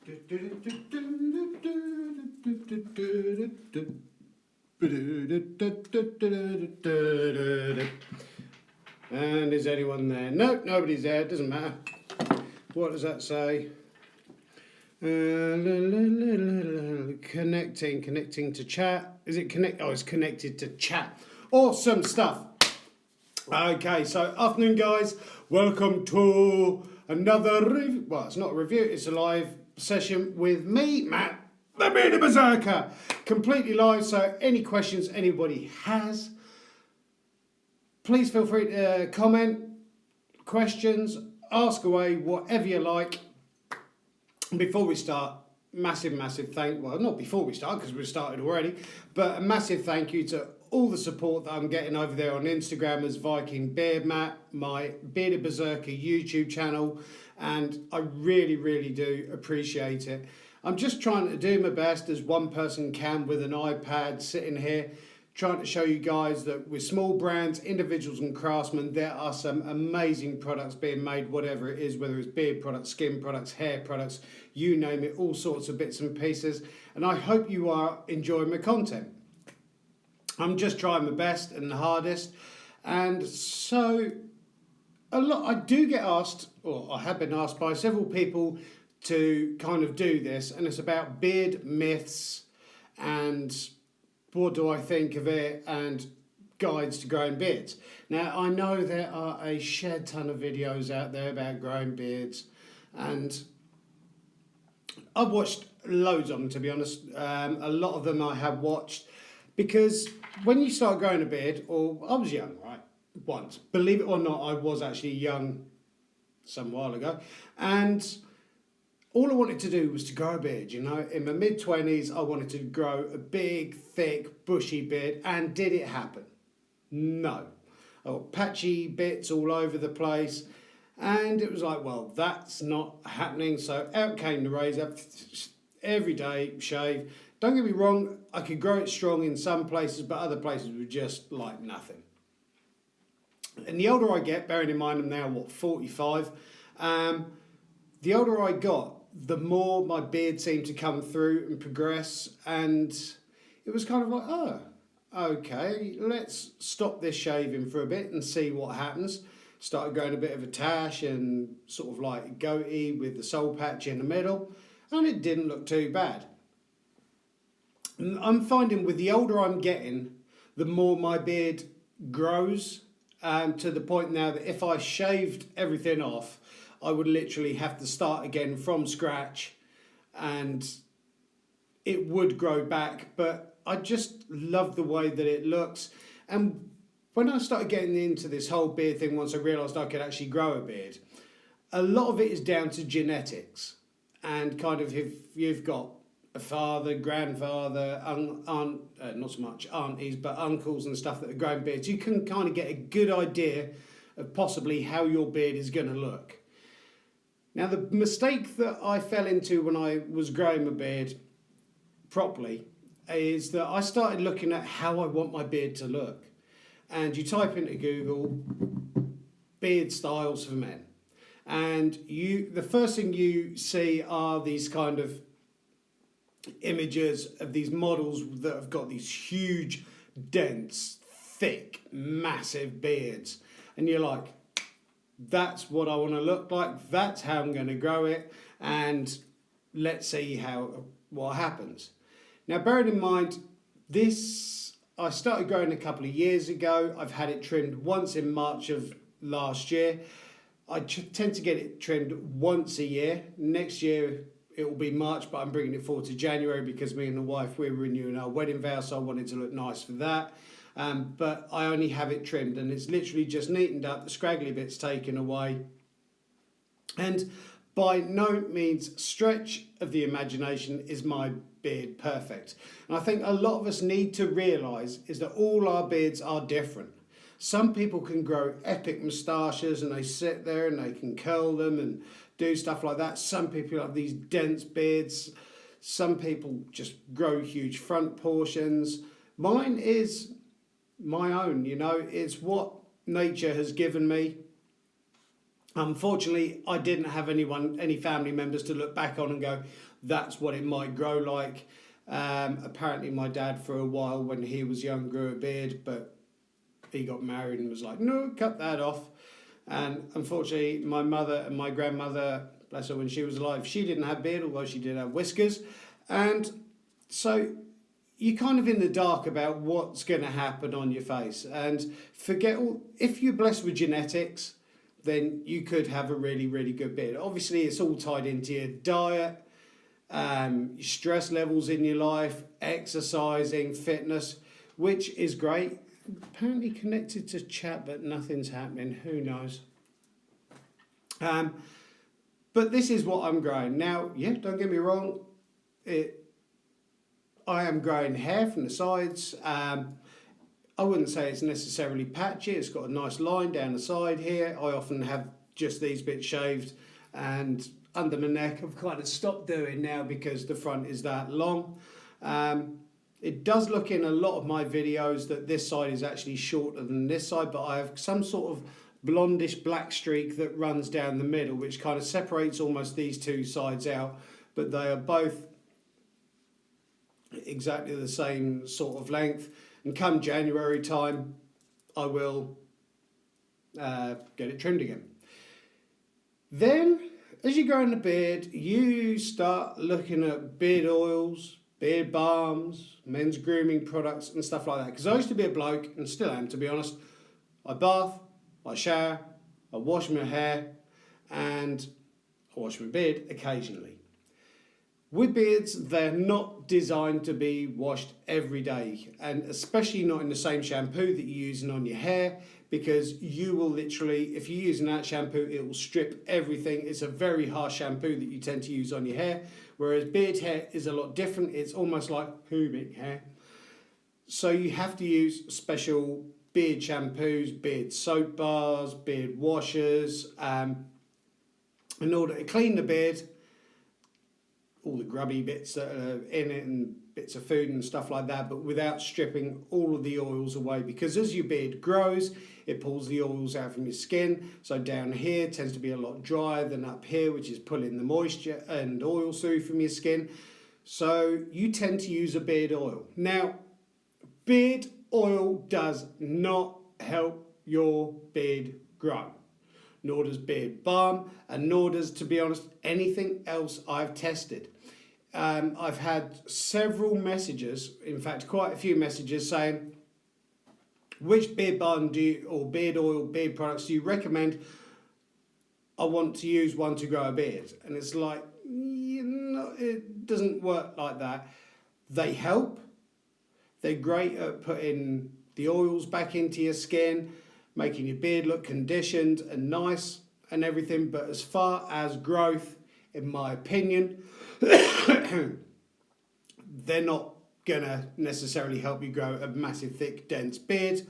And is anyone there? No, nobody's there. It doesn't matter. What does that say? Connecting to chat. Is it connect? Oh, it's connected to chat. Awesome stuff. Okay, so afternoon, guys. Welcome to another review. Well, it's not a review. It's a live session with me, Matt, the Bearded Berserker, completely live. So, any questions anybody has, please feel free to comment, questions, ask away, whatever you like. Before we start, massive well, not before we start because we've started already, but a massive thank you to all the support that I'm getting over there on Instagram as Viking Beard Matt, my Bearded Berserker YouTube channel, and I really do appreciate it. I'm just trying to do my best as one person can with an iPad sitting here, trying to show you guys that with small brands, individuals and craftsmen, there are some amazing products being made, whatever it is, whether it's beard products, skin products, hair products, you name it, all sorts of bits and pieces. And I hope you are enjoying my content. I'm just trying my best and the hardest. And so I do get asked, or I have been asked by several people to kind of do this, and it's about beard myths and what do I think of it, and guides to growing beards. Now, I know there are a shed ton of videos out there about growing beards, and I've watched loads of them, to be honest. A lot of them I have watched, because when you start growing a beard, or I was young, right, once, believe it or not, I was actually young some while ago, and all I wanted to do was to grow a beard, you know. In my mid-20s, I wanted to grow a big, thick, bushy beard. And did it happen? No. Oh, patchy bits all over the place. And it was like, well, that's not happening. So out came the razor. Every day, shave. Don't get me wrong, I could grow it strong in some places, but other places were just like nothing. And the older I get, bearing in mind I'm now, 45, the older I got, the more my beard seemed to come through and progress, and it was kind of like, oh, okay, let's stop this shaving for a bit and see what happens. Started growing a bit of a tash and sort of like a goatee with the soul patch in the middle, and it didn't look too bad. And I'm finding with the older I'm getting, the more my beard grows, to the point now that if I shaved everything off, I would literally have to start again from scratch, and it would grow back, but I just love the way that it looks. And when I started getting into this whole beard thing, once I realised I could actually grow a beard, a lot of it is down to genetics, and kind of if you've got a father, grandfather, not so much aunties, but uncles and stuff that are growing beards, you can kind of get a good idea of possibly how your beard is going to look. Now, the mistake that I fell into when I was growing my beard properly is that I started looking at how I want my beard to look. And you type into Google, beard styles for men. And the first thing you see are these kind of images of these models that have got these huge, dense, thick, massive beards. And you're like, that's what I want to look like. That's how I'm going to grow it, and let's see what happens. Now, bearing in mind, this I started growing a couple of years ago. I've had it trimmed once in March of last year. I tend to get it trimmed once a year. Next year it will be March, but I'm bringing it forward to January because me and the wife, we're renewing our wedding vow, so I wanted to look nice for that. But I only have it trimmed, and it's literally just neatened up, the scraggly bits taken away. And by no means stretch of the imagination is my beard perfect. And I think a lot of us need to realise is that all our beards are different. Some people can grow epic moustaches and they sit there and they can curl them and do stuff like that. Some people have these dense beards. Some people just grow huge front portions. Mine is my own, you know, it's what nature has given me. Unfortunately, I didn't have any family members to look back on and go, that's what it might grow like. Apparently, my dad, for a while when he was young, grew a beard, but he got married and was like, no, cut that off. And unfortunately, my mother and my grandmother, bless her, when she was alive, she didn't have beard, although she did have whiskers. And so you're kind of in the dark about what's going to happen on your face. And if you're blessed with genetics, then you could have a really, really good beard. Obviously, it's all tied into your diet, your stress levels in your life, exercising, fitness, which is great. Apparently connected to chat, but nothing's happening. Who knows? But this is what I'm growing. Now, yeah, don't get me wrong. I am growing hair from the sides. I wouldn't say it's necessarily patchy. It's got a nice line down the side here. I often have just these bits shaved, and under my neck I've kind of stopped doing now because the front is that long. It does look in a lot of my videos that this side is actually shorter than this side, but I have some sort of blondish black streak that runs down the middle, which kind of separates almost these two sides out, but they are both exactly the same sort of length. And come January time, I will get it trimmed again. Then, as you grow in the beard, you start looking at beard oils, beard balms, men's grooming products and stuff like that. Because I used to be a bloke, and still am, to be honest. I bath, I shower, I wash my hair, and I wash my beard occasionally. With beards, they're not designed to be washed every day, and especially not in the same shampoo that you're using on your hair, because you will literally, if you're using that shampoo, it will strip everything. It's a very harsh shampoo that you tend to use on your hair, whereas beard hair is a lot different. It's almost like pubic hair. So you have to use special beard shampoos, beard soap bars, beard washers, in order to clean the beard, all the grubby bits that are in it and bits of food and stuff like that, but without stripping all of the oils away, because as your beard grows, it pulls the oils out from your skin. So down here tends to be a lot drier than up here, which is pulling the moisture and oil through from your skin. So you tend to use a beard oil. Now, beard oil does not help your beard grow, nor does beard balm, and nor does, to be honest, anything else I've tested. I've had several messages, in fact quite a few messages, saying, which beard balm or beard oil, beard products do you recommend? I want to use one to grow a beard. And it's like, it doesn't work like that. They help. They're great at putting the oils back into your skin, making your beard look conditioned and nice and everything. But as far as growth, in my opinion, they're not gonna necessarily help you grow a massive, thick, dense beard.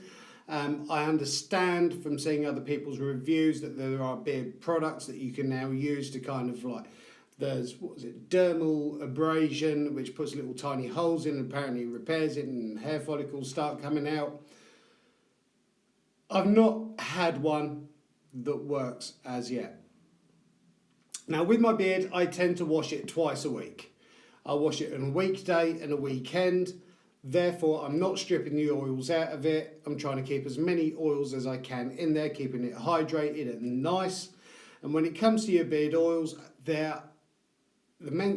I understand from seeing other people's reviews that there are beard products that you can now use to kind of like, there's, dermal abrasion, which puts little tiny holes in and apparently repairs it and hair follicles start coming out. I've not had one that works as yet. Now with my beard, I tend to wash it twice a week. I wash it on a weekday and a weekend. Therefore, I'm not stripping the oils out of it. I'm trying to keep as many oils as I can in there, keeping it hydrated and nice. And when it comes to your beard oils,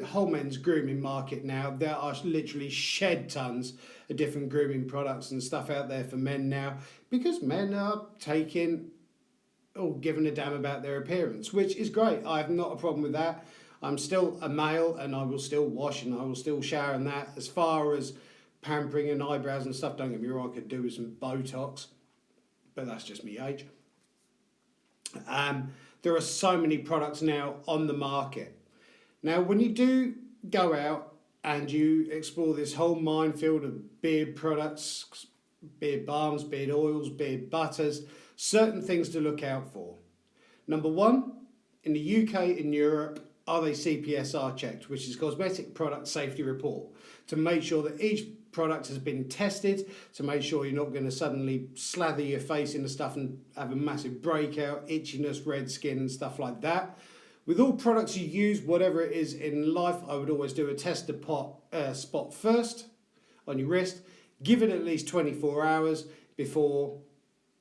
whole men's grooming market now, there are literally shed tons of different grooming products and stuff out there for men now, because men are taking or giving a damn about their appearance, which is great. I have not a problem with that. I'm still a male and I will still wash and I will still shower and that. As far as pampering and eyebrows and stuff, don't get me wrong, I could do with some Botox, but that's just me age. There are so many products now on the market. Now, when you do go out and you explore this whole minefield of beard products, beard balms, beard oils, beard butters, certain things to look out for. Number one, in the UK and Europe, are they CPSR checked, which is Cosmetic Product Safety Report, to make sure that each product has been tested to make sure you're not going to suddenly slather your face into stuff and have a massive breakout, itchiness, red skin and stuff like that. With all products you use, whatever it is in life, I would always do a tester spot first on your wrist. Give it at least 24 hours before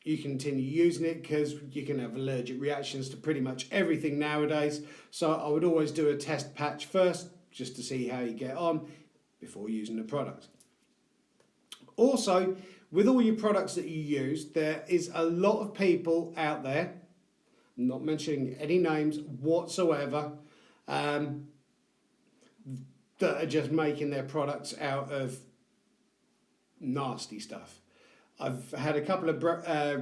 you continue using it, because you can have allergic reactions to pretty much everything nowadays. So I would always do a test patch first just to see how you get on before using the product. Also, with all your products that you use, there is a lot of people out there, I'm not mentioning any names whatsoever, that are just making their products out of nasty stuff. I've had a couple of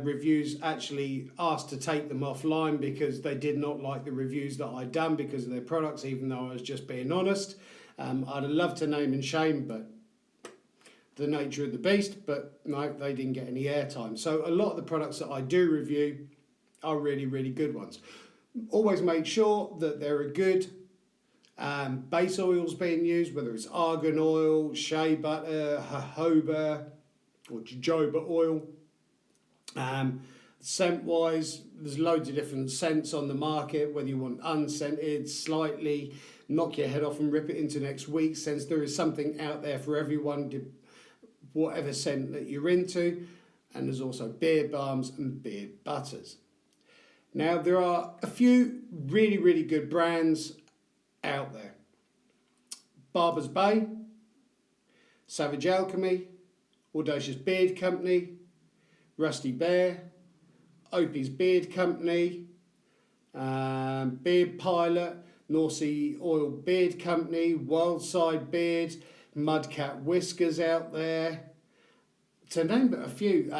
reviews actually asked to take them offline because they did not like the reviews that I'd done because of their products, even though I was just being honest. I'd have loved to name and shame, but the nature of the beast, but no, they didn't get any airtime. So a lot of the products that I do review are really, really good ones. Always make sure that there are good base oils being used, whether it's argan oil, shea butter, jojoba or jojoba oil. Scent wise, there's loads of different scents on the market, whether you want unscented, slightly, knock your head off and rip it into next week, since there is something out there for everyone, whatever scent that you're into. And there's also beard balms and beard butters. Now, there are a few really, really good brands out there. Barber's Bay, Savage Alchemy, Audacious Beard Company, Rusty Bear, Opie's Beard Company, Beard Pilot, North Sea Oil Beard Company, Wildside Beard, Mudcat Whiskers out there. To name but a few,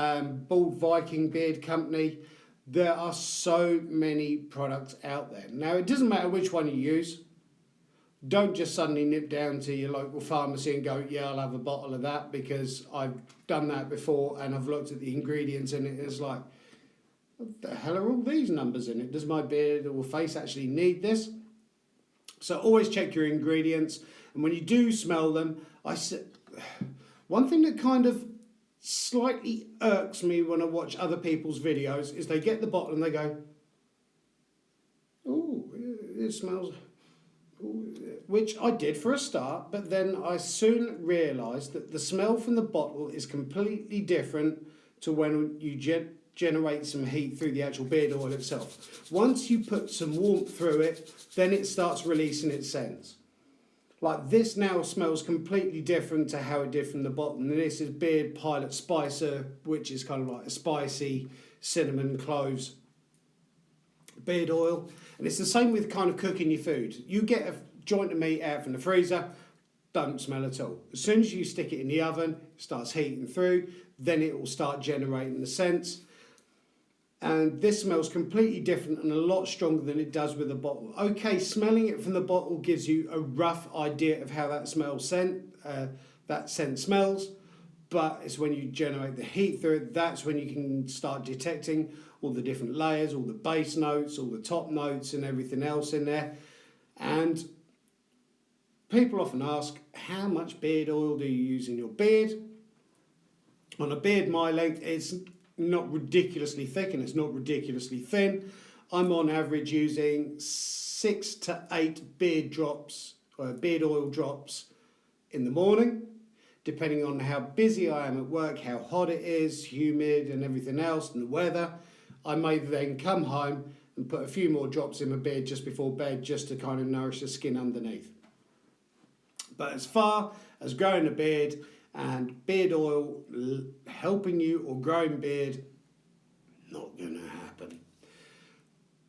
Bald Viking Beard Company. There are so many products out there. Now, it doesn't matter which one you use. Don't just suddenly nip down to your local pharmacy and go, yeah, I'll have a bottle of that, because I've done that before and I've looked at the ingredients in it and it's like, what the hell are all these numbers in it? Does my beard or face actually need this? So always check your ingredients. And when you do smell them, one thing that kind of slightly irks me when I watch other people's videos is they get the bottle and they go, oh, it smells, ooh, which I did for a start, but then I soon realised that the smell from the bottle is completely different to when you generate some heat through the actual beard oil itself. Once you put some warmth through it, then it starts releasing its scents. Like this now smells completely different to how it did from the bottle. And this is Beard Pilot Spicer, which is kind of like a spicy cinnamon cloves beard oil. And it's the same with kind of cooking your food. You get a joint of meat out from the freezer, don't smell at all. As soon as you stick it in the oven, it starts heating through, then it will start generating the scents. And this smells completely different and a lot stronger than it does with a bottle. Okay, smelling it from the bottle gives you a rough idea of how that scent smells, but it's when you generate the heat through it, that's when you can start detecting all the different layers, all the base notes, all the top notes and everything else in there. And people often ask, how much beard oil do you use in your beard? On a beard my length, it's not ridiculously thick and it's not ridiculously thin. I'm on average using 6 to 8 beard oil drops in the morning, depending on how busy I am at work, how hot it is, humid and everything else, and the weather. I may then come home and put a few more drops in my beard just before bed, just to kind of nourish the skin underneath. But as far as growing a beard and beard oil helping you or growing beard, not going to happen.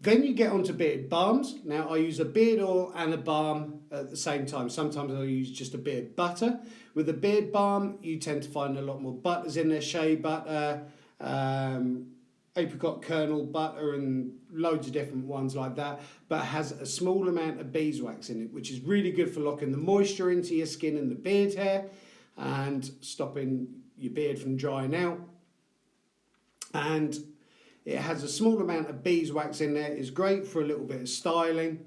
Then you get onto beard balms. Now I use a beard oil and a balm at the same time. Sometimes I'll use just a beard butter. With a beard balm, you tend to find a lot more butters in there, shea butter, apricot kernel butter and loads of different ones like that, but has a small amount of beeswax in it, which is really good for locking the moisture into your skin and the beard hair and stopping your beard from drying out. And it has a small amount of beeswax in there. It's great for a little bit of styling,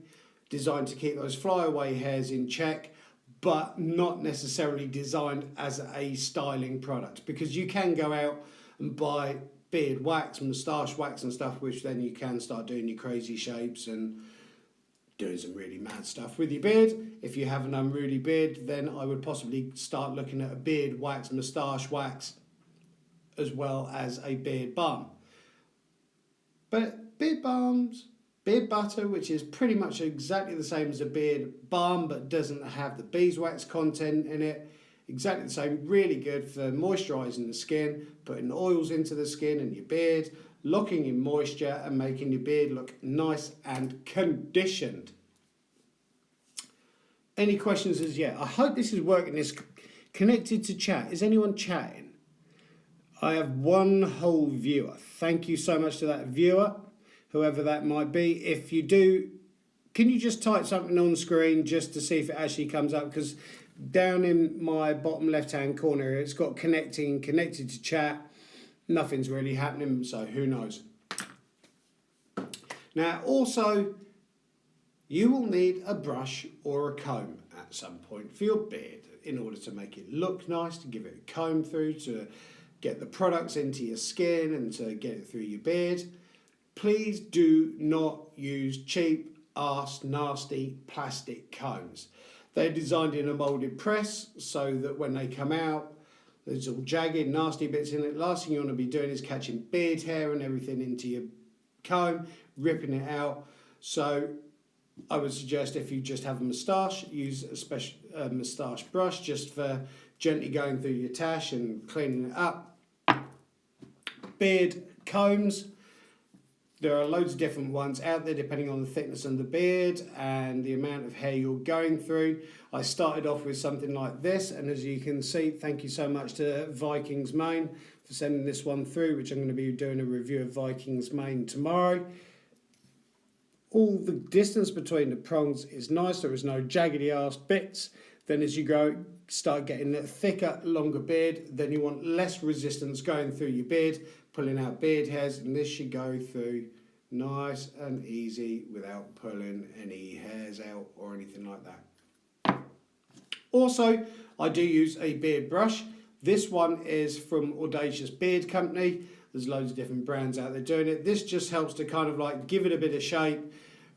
designed to keep those flyaway hairs in check, but not necessarily designed as a styling product, because you can go out and buy beard wax, moustache wax and stuff, which then you can start doing your crazy shapes and doing some really mad stuff with your beard. If you have an unruly beard, then I would possibly start looking at a beard wax, moustache wax, as well as a beard balm. But beard balms, beard butter, which is pretty much exactly the same as a beard balm but doesn't have the beeswax content in it, exactly the same, really good for moisturising the skin, putting oils into the skin and your beard, locking in moisture and making your beard look nice and conditioned. Any questions as yet? I hope this is working. It's connected to chat. Is anyone chatting? I have one whole viewer. Thank you so much to that viewer, whoever that might be. If you do, can you just type something on the screen just to see if it actually comes up? Because down in my bottom left hand corner it's got connected to chat. Nothing's really happening, so who knows. Now also, you will need a brush or a comb at some point for your beard in order to make it look nice, to give it a comb through, to get the products into your skin and to get it through your beard. Please do not use cheap arse nasty plastic combs. They're designed in a moulded press so that when they come out, there's all jagged, nasty bits in it. Last thing you want to be doing is catching beard hair and everything into your comb, ripping it out. So I would suggest if you just have a moustache, use a special moustache brush just for gently going through your tash and cleaning it up. Beard combs. There are loads of different ones out there depending on the thickness of the beard and the amount of hair you're going through. I started off with something like this, and as you can see, thank you so much to Vikings Mane for sending this one through, which I'm going to be doing a review of Vikings Mane tomorrow. All the distance between the prongs is nice, there is no jaggedy ass bits. Then as you start getting a thicker, longer beard, then you want less resistance going through your beard, pulling out beard hairs, and this should go through nice and easy without pulling any hairs out or anything like that. Also, I do use a beard brush. This one is from Audacious Beard Company. There's loads of different brands out there doing it. This just helps to kind of like give it a bit of shape,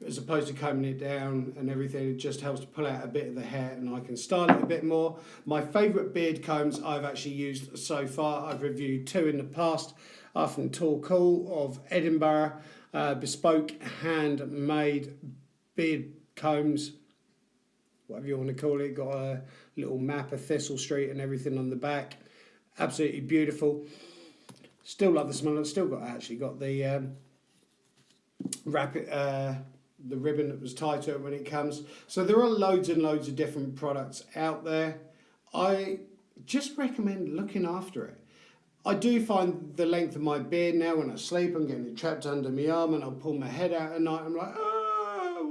as opposed to combing it down and everything. It just helps to pull out a bit of the hair and I can style it a bit more. My favourite beard combs I've actually used so far, I've reviewed two in the past, are from Tall Cool of Edinburgh, bespoke handmade beard combs, whatever you want to call it. Got a little map of Thistle Street and everything on the back. Absolutely beautiful. Still love the smell. It's still got the the ribbon that was tied to it when it comes. So there are loads and loads of different products out there. I just recommend looking after it. I do find the length of my beard now when I sleep, I'm getting it trapped under my arm, and I'll pull my head out at night. I'm like,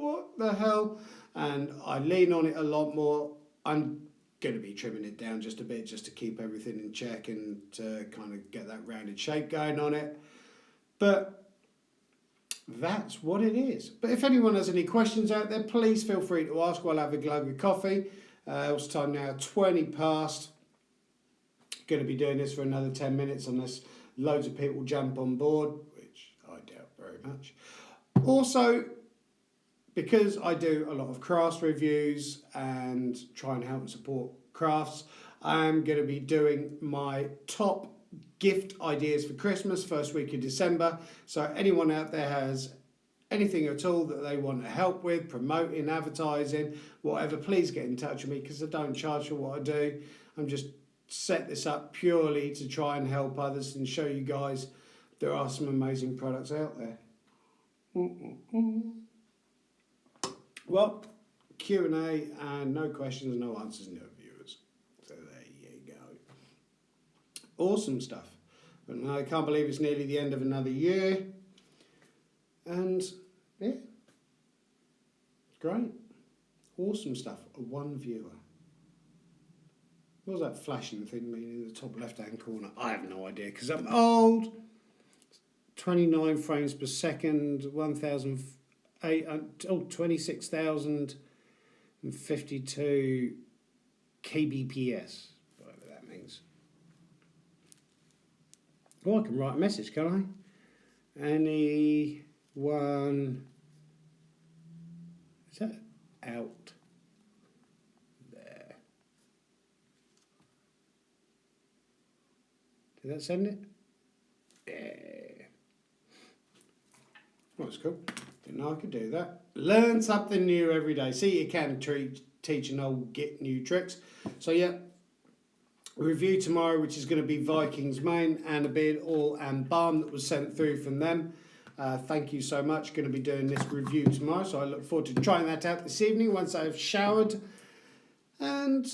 what the hell? And I lean on it a lot more. I'm going to be trimming it down just a bit just to keep everything in check and to kind of get that rounded shape going on it. But that's what it is. But if anyone has any questions out there, please feel free to ask while I have a glug of coffee. It's time now, 20 past. Going to be doing this for another 10 minutes unless loads of people jump on board, which I doubt very much. Also, because I do a lot of crafts reviews and try and help support crafts, I'm going to be doing my top gift ideas for Christmas, first week of December. So anyone out there has anything at all that they want to help with, promoting, advertising, whatever, please get in touch with me, because I don't charge for what I do. I'm just set this up purely to try and help others and show you guys there are some amazing products out there. Well, Q&A and no questions, no answers, no viewers. So there you go. Awesome stuff. But I can't believe it's nearly the end of another year. And yeah, great. Awesome stuff. One viewer. What was that flashing thing mean in the top left-hand corner? I have no idea because I'm old. 29 frames per second, 26,052 kbps, whatever that means. Well, I can write a message, can I? Anyone, is that out there? Did that send it? Yeah. Well, that's cool. Didn't know I could do that. Learn something new every day. See, you can teach an old get new tricks. So yeah, review tomorrow, which is going to be Vikings mane and a beard oil and balm that was sent through from them. Thank you so much. Going to be doing this review tomorrow, so I look forward to trying that out this evening once I've showered. And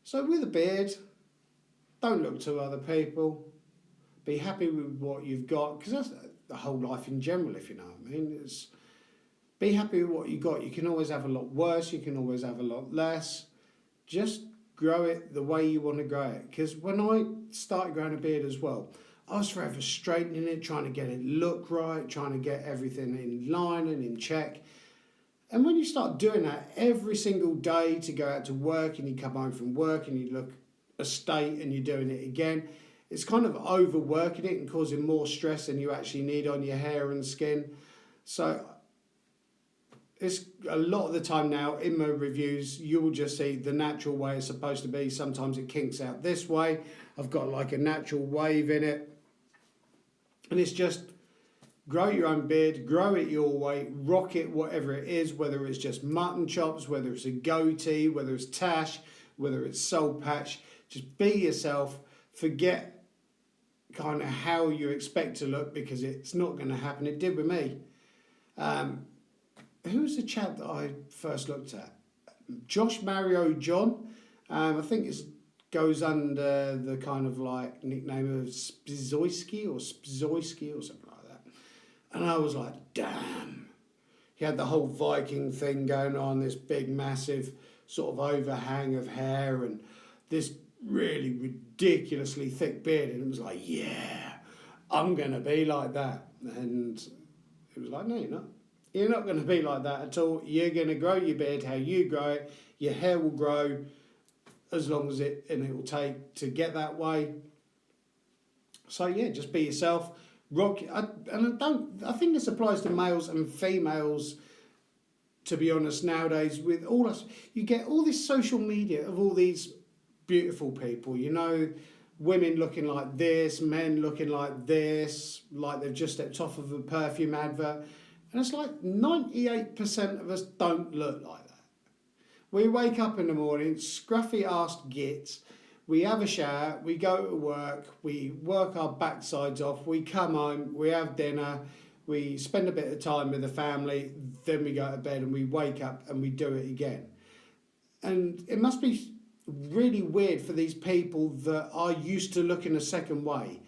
so with a beard, don't look to other people. Be happy with what you've got, because that's the whole life in general, if you know what I mean. Be happy with what you got. You can always have a lot worse. You can always have a lot less. Just grow it the way you want to grow it. Because when I started growing a beard as well, I was forever straightening it, trying to get it look right, trying to get everything in line and in check. And when you start doing that every single day to go out to work, and you come home from work and you look a state and you're doing it again, it's kind of overworking it and causing more stress than you actually need on your hair and skin. So it's a lot of the time now in my reviews, you will just see the natural way it's supposed to be. Sometimes it kinks out this way. I've got like a natural wave in it. And it's just grow your own beard, grow it your way, rock it, whatever it is, whether it's just mutton chops, whether it's a goatee, whether it's tash, whether it's soul patch. Just be yourself. Forget kind of how you expect to look, because it's not going to happen. It did with me. Who was the chap that I first looked at? Josh Mario John. I think it goes under the kind of like nickname of Spizoyski or something like that. And I was like, damn. He had the whole Viking thing going on, this big, massive sort of overhang of hair and this really ridiculously thick beard. And it was like, yeah, I'm going to be like that. And it was like, no, you're not. You're not going to be like that at all. You're going to grow your beard how you grow it. Your hair will grow as long as it will take to get that way. So yeah, just be yourself. Rock. I think this applies to males and females. To be honest, nowadays with all us, you get all this social media of all these beautiful people. You know, women looking like this, men looking like this, like they've just stepped off of a perfume advert. And it's like 98% of us don't look like that. We wake up in the morning, scruffy-assed gits, we have a shower, we go to work, we work our backsides off, we come home, we have dinner, we spend a bit of time with the family, then we go to bed and we wake up and we do it again. And it must be really weird for these people that are used to looking a second way,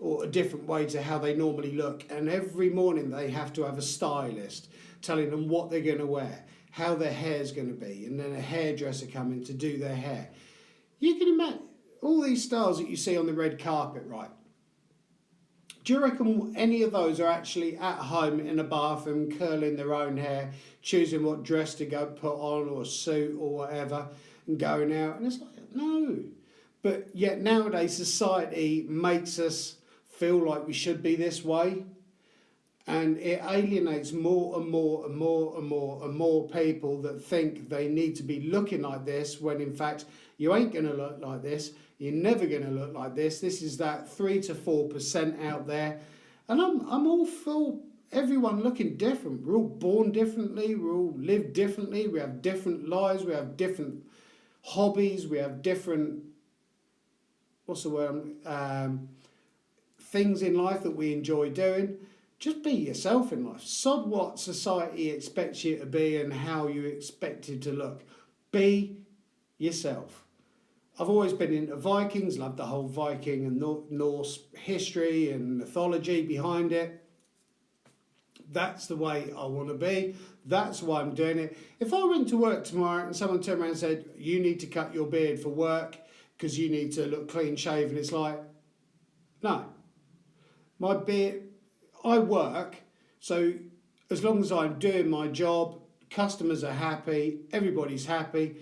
or a different way to how they normally look, and every morning they have to have a stylist telling them what they're going to wear, how their hair's going to be, and then a hairdresser coming to do their hair. You can imagine all these stars that you see on the red carpet, right? Do you reckon any of those are actually at home in a bathroom curling their own hair, choosing what dress to go put on, or a suit or whatever, and going out? And it's like, no. But yet nowadays society makes us feel like we should be this way, and it alienates more and more and more and more and more people that think they need to be looking like this, when in fact you ain't going to look like this, you're never going to look like this. This is that 3 to 4% out there, and I'm all for everyone looking different. We're all born differently, we all live differently, we have different lives, we have different hobbies, we have different, what's the word, things in life that we enjoy doing. Just be yourself in life. Sod what society expects you to be and how you expect it to look. Be yourself. I've always been into Vikings, loved the whole Viking and Norse history and mythology behind it. That's the way I want to be. That's why I'm doing it. If I went to work tomorrow and someone turned around and said, you need to cut your beard for work because you need to look clean shaven, it's like, no. My beard, I work, so as long as I'm doing my job, customers are happy, everybody's happy.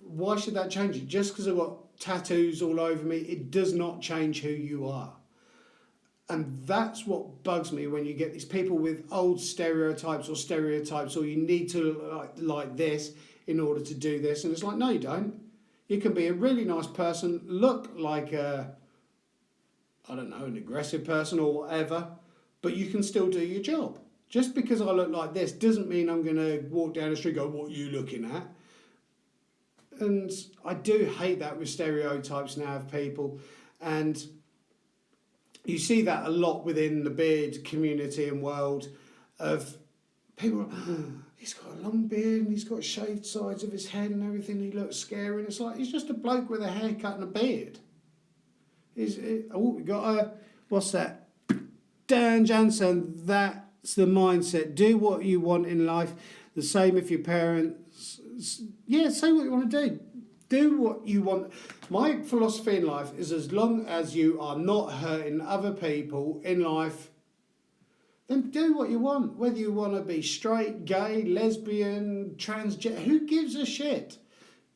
why should that change it? Just because I've got tattoos all over me, it does not change who you are. And that's what bugs me when you get these people with old stereotypes, or you need to look like this in order to do this. And it's like, no, you don't. You can be a really nice person, look like a, I don't know, an aggressive person or whatever, but you can still do your job. Just because I look like this doesn't mean I'm going to walk down the street and go, what are you looking at? And I do hate that with stereotypes now of people. And you see that a lot within the beard community and world of people, he's got a long beard and he's got shaved sides of his head and everything, he looks scary. And it's like, he's just a bloke with a haircut and a beard. We got what's that? Dan Jansen, that's the mindset. Do what you want in life. The same if your parents, say what you want to do. Do what you want. My philosophy in life is as long as you are not hurting other people in life, then do what you want. Whether you want to be straight, gay, lesbian, transgender, who gives a shit?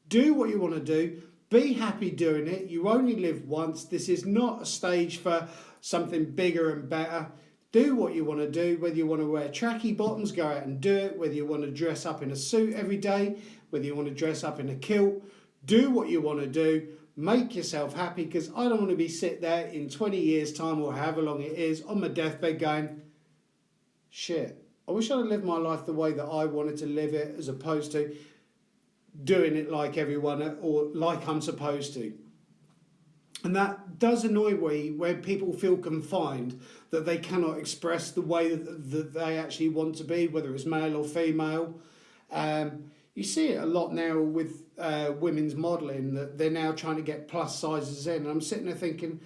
Do what you want to do. Be happy doing it. You only live once. This is not a stage for something bigger and better. Do what you want to do. Whether you want to wear tracky bottoms, go out and do it. Whether you want to dress up in a suit every day, whether you want to dress up in a kilt, do what you want to do. Make yourself happy, because I don't want to be sit there in 20 years' time or however long it is on my deathbed going, shit, I wish I'd have lived my life the way that I wanted to live it, as opposed to doing it like everyone or like I'm supposed to. And that does annoy me when people feel confined, that they cannot express the way that they actually want to be, whether it's male or female. You see it a lot now with women's modelling, that they're now trying to get plus sizes in. And I'm sitting there thinking,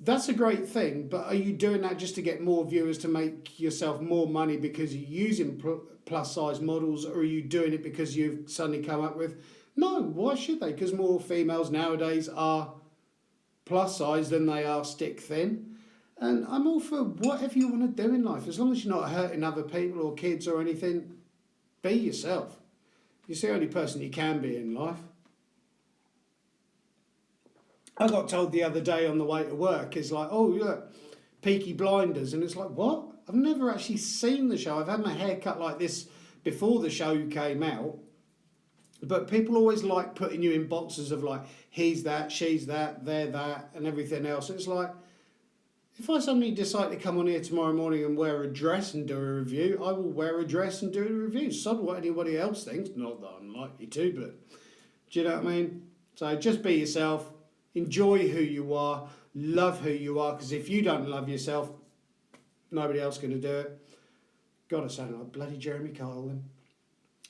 that's a great thing, but are you doing that just to get more viewers, to make yourself more money because you're using plus size models, or are you doing it because you've suddenly come up with, no, why should they? Because more females nowadays are plus size than they are stick thin. And I'm all for whatever you want to do in life, as long as you're not hurting other people or kids or anything. Be yourself. You're the only person you can be in life. I got told the other day on the way to work, it's like, oh, look, Peaky Blinders. And it's like, what? I've never actually seen the show. I've had my hair cut like this before the show came out. But people always like putting you in boxes of like, he's that, she's that, they're that, and everything else. It's like, if I suddenly decide to come on here tomorrow morning and wear a dress and do a review, I will wear a dress and do a review. So what anybody else thinks. Not that I'm likely to, but do you know what I mean? So just be yourself. Enjoy who you are. Love who you are. Because if you don't love yourself, nobody else is going to do it. God, I sound like bloody Jeremy Kyle then.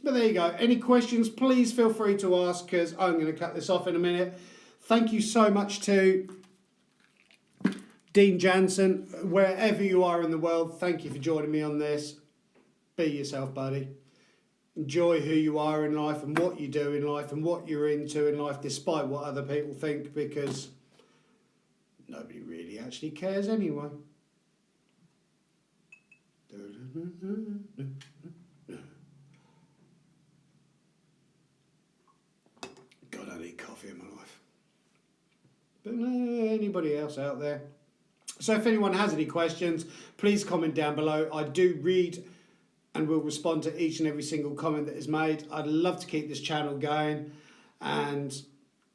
But there you go. Any questions, please feel free to ask, because I'm going to cut this off in a minute. Thank you so much to Dean Jansen, wherever you are in the world, thank you for joining me on this. Be yourself, buddy. Enjoy who you are in life and what you do in life and what you're into in life, despite what other people think, because nobody really actually cares anyway. God, I need coffee in my life. But anybody else out there? So if anyone has any questions, please comment down below. I do read and will respond to each and every single comment that is made. I'd love to keep this channel going and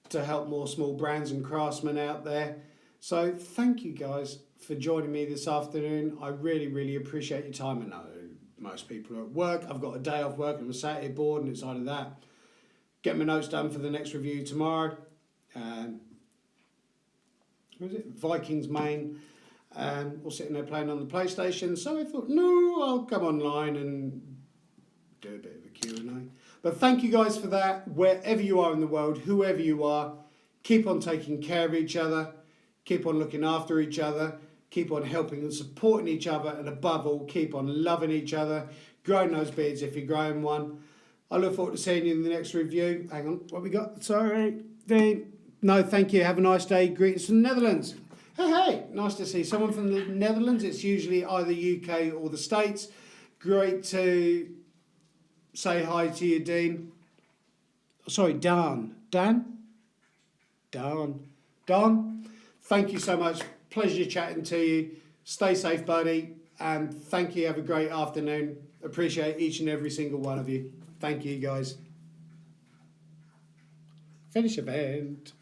to help more small brands and craftsmen out there. So thank you guys for joining me this afternoon. I really, really appreciate your time. I know most people are at work. I've got a day off work and I'm Saturday bored, and it's either that. Get my notes done for the next review tomorrow. What was it? Vikings main. Or sitting there playing on the PlayStation. So I thought, no, I'll come online and do a bit of a Q&A. But thank you guys for that. Wherever you are in the world, whoever you are, keep on taking care of each other. Keep on looking after each other. Keep on helping and supporting each other. And above all, keep on loving each other. Growing those beards if you're growing one. I look forward to seeing you in the next review. Hang on, what we got? Sorry, Dean. No, thank you. Have a nice day. Greetings from the Netherlands. Hey, nice to see someone from the Netherlands. It's usually either UK or the States. Great to say hi to you, Dean. Sorry, Dan. Dan? Don, thank you so much. Pleasure chatting to you. Stay safe, buddy. And thank you. Have a great afternoon. Appreciate each and every single one of you. Thank you, guys. Finish event.